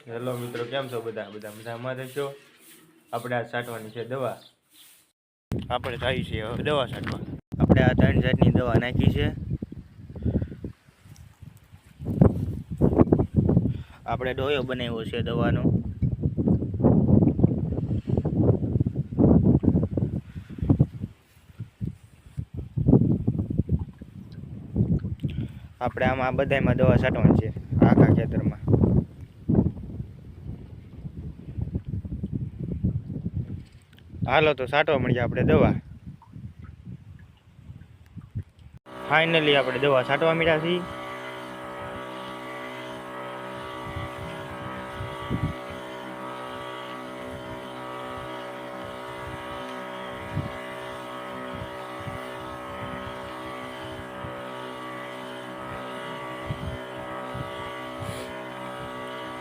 Hello મિત્રો, કેમ છો બધા? બધા મજામાં રહેશો? આપણે આ છાંટવાની છે દવા. આપણે આવી છે હવે દવા છાંટવા. આપણે આ 3 જાતની દવા નાખી છે. આપણે ડોયો બનાવ્યો છે દવાનો. આપણે આમાં બધામાં દવા છાંટવાની છે આખા ખેતરમાં. હાલો તો છાંટવા મળીએ આપણે દવા. ફાઇનલી આપણે દવા છાંટવા મળ્યા છીએ.